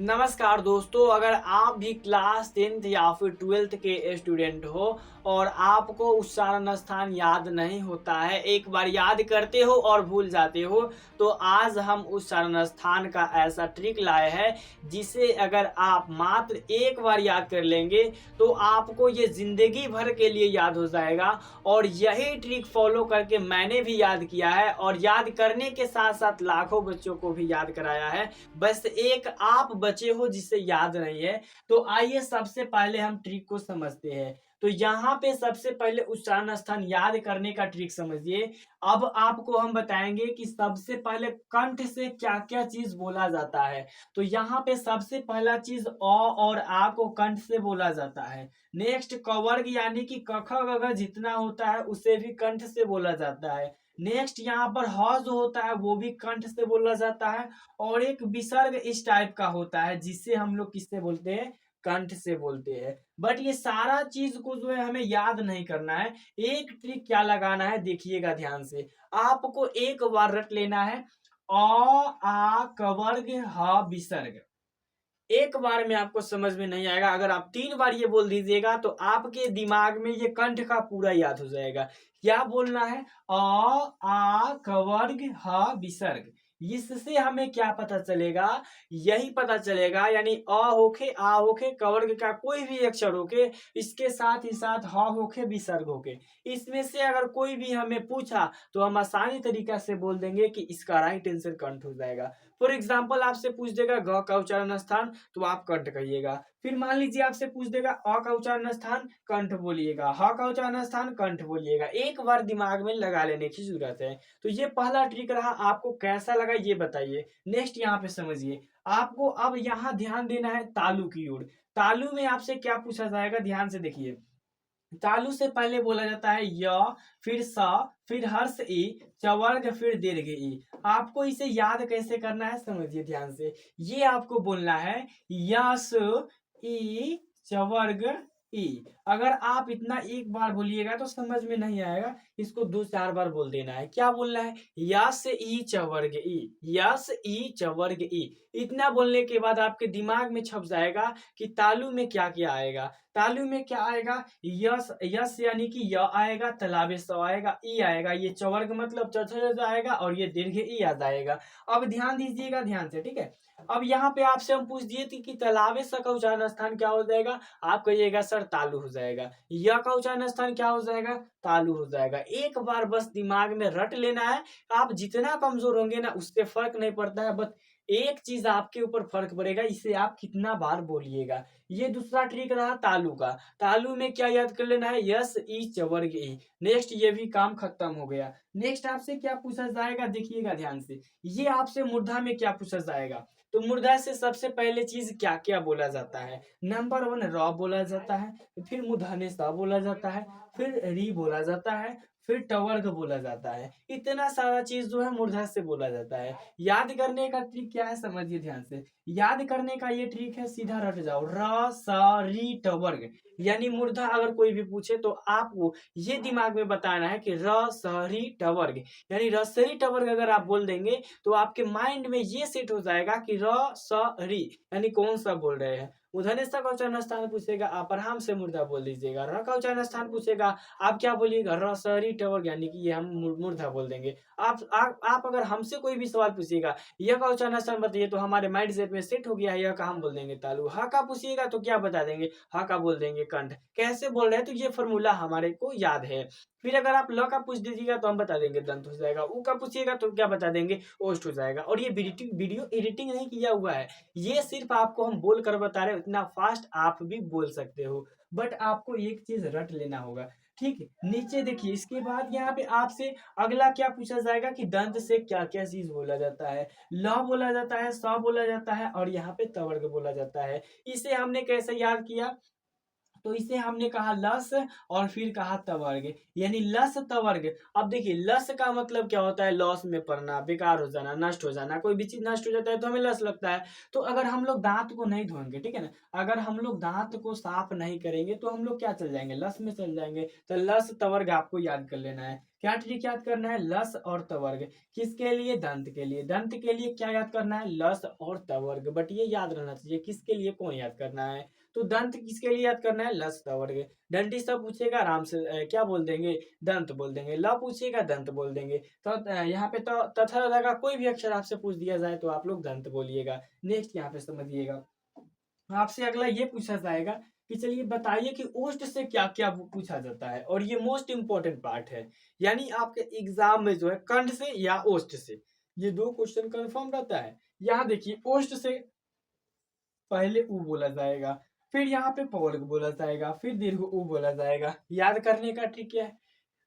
नमस्कार दोस्तों, अगर आप भी क्लास 10th या फिर 12th के स्टूडेंट हो और आपको उच्चारण स्थान याद नहीं होता है, एक बार याद करते हो और भूल जाते हो, तो आज हम उच्चारण स्थान का ऐसा ट्रिक लाए हैं जिसे अगर आप मात्र एक बार याद कर लेंगे तो आपको ये जिंदगी भर के लिए याद हो जाएगा। और यही ट्रिक फॉलो करके मैंने भी याद किया है और याद करने के साथ साथ लाखों बच्चों को भी याद कराया है। बस एक आप बचे हो जिसे याद नहीं है। तो आइए सबसे पहले हम ट्रिक को समझते हैं। तो यहाँ पे सबसे पहले उच्चारण स्थान याद करने का ट्रिक समझिए। अब आपको हम बताएंगे कि सबसे पहले कंठ से क्या क्या चीज बोला जाता है। तो यहाँ पे सबसे पहला चीज अ और आ को कंठ से बोला जाता है। नेक्स्ट कवर्ग यानी कि क ख ग घ जितना होता है उसे भी कंठ से बोला जाता है। नेक्स्ट यहाँ पर ह जो होता है वो भी कंठ से बोला जाता है। और एक विसर्ग इस टाइप का होता है जिससे हम लोग किससे बोलते हैं, कंठ से बोलते हैं। बट ये सारा चीज को जो है हमें याद नहीं करना है। एक ट्रिक क्या लगाना है देखिएगा ध्यान से। आपको एक बार रट लेना है अ आ कवर्ग ह विसर्ग। एक बार में आपको समझ में नहीं आएगा, अगर आप 3 बार ये बोल दीजिएगा तो आपके दिमाग में ये कंठ का पूरा याद हो जाएगा। क्या बोलना है, अ आ कवर्ग ह विसर्ग। इससे हमें क्या पता चलेगा, यही पता चलेगा यानी अ होके आ होके कवर्ग का कोई भी अक्षर होके इसके साथ ही साथ ह होके विसर्ग होके, इसमें से अगर कोई भी हमें पूछा तो हम आसानी तरीका से बोल देंगे कि इसका राइट आंसर कंठ हो जाएगा। फॉर एग्जाम्पल आपसे पूछ देगा घ का उच्चारण स्थान तो आप कंठ कहिएगा। फिर मान लीजिए आपसे पूछ देगा अ का उच्चारण स्थान, कंठ बोलिएगा। ह का उच्चारण स्थान, कंठ बोलिएगा। एक बार दिमाग में लगा लेने की जरूरत है। तो ये पहला ट्रिक रहा, आपको कैसा लगा ये बताइए। नेक्स्ट यहाँ पे समझिए, आपको अब यहाँ ध्यान देना है तालु की ओर। तालु में आपसे क्या पूछा जाएगा ध्यान से देखिए। तालु से पहले बोला जाता है य, फिर स, फिर हर्ष ई, चवर्ग, फिर दीर्घ ई। आपको इसे याद कैसे करना है समझिए ध्यान से। ये आपको बोलना है यस ई चवर्ग ई। अगर आप इतना एक बार बोलिएगा तो समझ में नहीं आएगा, इसको 2-4 बार बोल देना है। क्या बोलना है, यस ई चवर्ग ई, यस ई चवर्ग ई। इतना बोलने के बाद आपके दिमाग में छप जाएगा कि तालु में क्या क्या आएगा। तालु में क्या आएगा, यस, यस यानी कि य आएगा, तलाबे स आएगा, ई आएगा, ये चवर्ग मतलब च आएगा और ये दीर्घ ई आ जाएगा। अब ध्यान दीजिएगा ध्यान से, ठीक है। अब यहाँ पे आपसे हम पूछ दिए थे कि तलाबे स का उच्चारण स्थान क्या हो जाएगा, आप कहिएगा सर तालु हो जाएगा। य का उच्चारण स्थान क्या हो जाएगा, तालु हो जाएगा। एक बार बस दिमाग में रट लेना है। आप जितना कमजोर होंगे ना उससे फर्क नहीं पड़ता है, बस एक चीज आपके ऊपर फर्क पड़ेगा, इसे आप कितना बार बोलिएगा। ये दूसरा ट्रिक रहा तालु का। तालु में क्या याद कर लेना है, यस ई चवर्ग ई। नेक्स्ट ये भी काम खत्म हो गया। नेक्स्ट आपसे क्या पूछा जाएगा देखिएगा ध्यान से। ये आपसे मूर्धा में क्या पूछा जाएगा। तो मूर्धा से सबसे पहले चीज क्या क्या बोला जाता है। नंबर 1 र बोला जाता है, फिर मूर्धन्य स बोला जाता है, फिर री बोला जाता है, फिर टवर्ग बोला जाता है। इतना सारा चीज जो है मूर्धा से बोला जाता है। याद करने का ट्रिक क्या है समझिए ध्यान से। याद करने का ये ट्रिक है, सीधा रट जाओ, र स री ट वर्ग। यानी मूर्धा अगर कोई भी पूछे तो आपको ये दिमाग में बताना है कि र स री ट वर्ग। यानी रसरी ट वर्ग अगर आप बोल देंगे तो आपके माइंड में ये सेट हो जाएगा कि र स री यानी कौन सा बोल रहे हैं। उधर स का उच्चारण स्थान पूछेगा आप आराम से मूर्धा बोल दीजिएगा। र का उच्चारण स्थान पूछेगा आप क्या बोलिएगा, र स री ट वर्ग यानी कि ये हम मूर्धा बोल देंगे। आप अगर हमसे कोई भी सवाल पूछिएगा य का उच्चारण स्थान बताइए तो हमारे माइंड सेट में सेट हो गया है य का हम बोल देंगे तालु। ह का पूछिएगा तो क्या बता देंगे, ह का बोल देंगे कंठ। कैसे बोल रहे हैं तो ये फॉर्मूला हमारे को याद है। फिर अगर आप ल का पूछ दीजिएगा तो हम बता देंगे दंत हो जाएगा। उ का पूछिएगा तो क्या बता देंगे, ओष्ठ हो जाएगा। और ये वीडियो एडिटिंग नहीं किया हुआ है, ये सिर्फ आपको हम बोल कर बता रहे हैं। इतना फास्ट आप भी बोल सकते हो, बट आपको एक चीज रट लेना होगा, ठीक है। नीचे देखिए, इसके बाद यहाँ पे आपसे अगला क्या पूछा जाएगा कि दंत से क्या क्या चीज बोला जाता है। ल बोला जाता है, स बोला जाता है और यहाँ पे तवर्ग बोला जाता है। इसे हमने कैसे याद किया, तो इसे हमने कहा लस और फिर कहा तवर्ग, यानी लस तवर्ग। अब देखिए लस का मतलब क्या होता है, लॉस में पड़ना, बेकार हो जाना, नष्ट हो जाना। कोई भी चीज नष्ट हो जाता है तो हमें लस लगता है। तो अगर हम लोग दांत को नहीं धोएंगे, ठीक है ना, अगर हम लोग दांत को साफ नहीं करेंगे तो हम लोग क्या चल जाएंगे, लस में चल जाएंगे। तो लस तवर्ग आपको याद कर लेना है। क्या ट्रिक याद करना है, लस और तवर्ग। किसके लिए, दंत के लिए। दंत के लिए क्या याद करना है, लस और तवर्ग। बट ये याद रहना चाहिए किसके लिए, कौन याद करना है। तो दंत किसके लिए याद करना है, लस तवर्ग। दंडी सब पूछेगा आराम से क्या बोल देंगे, दंत बोल देंगे। ल पूछेगा दंत बोल देंगे। तो यहाँ पे तो तथा तथा का कोई भी अक्षर आपसे पूछ दिया जाए तो आप लोग दंत बोलिएगा। नेक्स्ट यहाँ पे समझिएगा, आपसे अगला ये पूछा जाएगा कि चलिए बताइए कि ओस्ट से क्या क्या पूछा जाता है। और ये मोस्ट इंपॉर्टेंट पार्ट है, यानी आपके एग्जाम में जो है कंठ से या ओस्ट से ये दो क्वेश्चन कंफर्म रहता है। यहाँ देखिए ओस्ट से पहले ऊ बोला जाएगा, फिर यहाँ पे पवर्ग बोला जाएगा, फिर दीर्घ ऊ बोला जाएगा। याद करने का ट्रिक क्या है,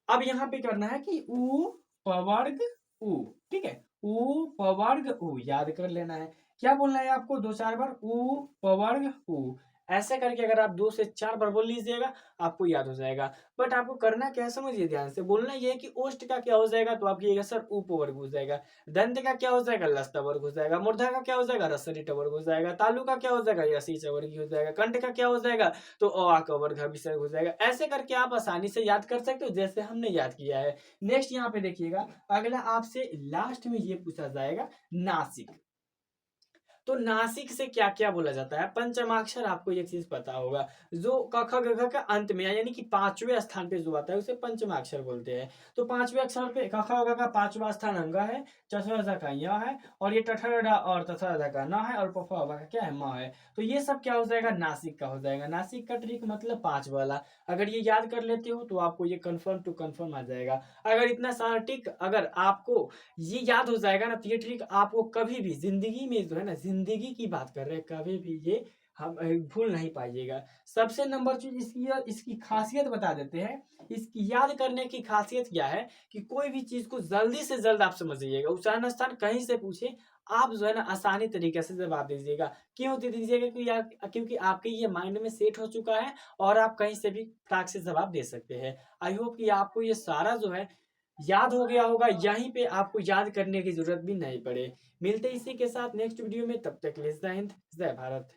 अब यहाँ पे करना है कि ऊ पवर्ग ऊ, ठीक है, ऊ पवर्ग ऊ याद कर लेना है। क्या बोलना है आपको, दो चार बार ऊ पवर्ग ऊ। ऐसे करके अगर आप 2 से 4 बार बोल लीजिएगा आपको याद हो जाएगा। बट आपको करना क्या है समझिए ध्यान से, बोलना ये है कि ओष्ठ का क्या हो जाएगा तो आप कहिएगा सर उपवर्ग हो जाएगा। दंत का क्या हो जाएगा, लस्त वर्ग हो जाएगा। मूर्धा का क्या हो जाएगा, रसरी वर्ग हो जाएगा। तालु का क्या हो जाएगा, यसी वर्ग हो जाएगा। कंठ का क्या हो जाएगा, तो अ का वर्ग विसर्ग हो जाएगा। ऐसे करके आप आसानी से याद कर सकते हो जैसे हमने याद किया है। नेक्स्ट यहाँ पे देखिएगा, अगला आपसे लास्ट में ये पूछा जाएगा नासिक। तो नासिक से क्या क्या बोला जाता है, पंचमाक्षर आपको एक चीज पता होगा, जो क ख ग घ का अंत में यानी कि 5वें स्थान पे जो आता है उसे पंचमाक्षर बोलते हैं। तो 5वें अक्षर पे क ख ग का 5वां स्थान अंग है, च का य है, और ये ट और त का न है, और प फ का क्या है, म है। तो ये सब क्या हो जाएगा, नासिक का हो जाएगा। नासिक का ट्रिक मतलब 5 वाला। अगर ये याद कर लेते हो तो आपको ये कंफर्म टू कंफर्म आ जाएगा। अगर इतना सारा ट्रिक अगर आपको ये याद हो जाएगा ना तो ये ट्रिक आपको कभी भी जिंदगी में जो है ना, जिंदगी की बात कर रहे हैं, कभी भी ये हम भूल नहीं पाइएगा। सबसे नंबर चीज इसकी खासियत बता देते हैं। इसकी याद करने की खासियत क्या है कि कोई भी चीज को जल्दी से जल्द आप समझ लीजिएगा। उच्चारण स्थान कहीं से पूछे आप जो है ना आसानी तरीके से जवाब दीजिएगा। क्यों दे दीजिएगा, क्योंकि आपके ये माइंड में सेट हो चुका है और आप कहीं से भी फटाक से जवाब दे सकते हैं। आई होप कि आपको ये सारा जो है याद हो गया होगा, यहीं पे आपको याद करने की जरूरत भी नहीं पड़े। मिलते इसी के साथ नेक्स्ट वीडियो में, तब तक के लिए जय हिंद जय भारत।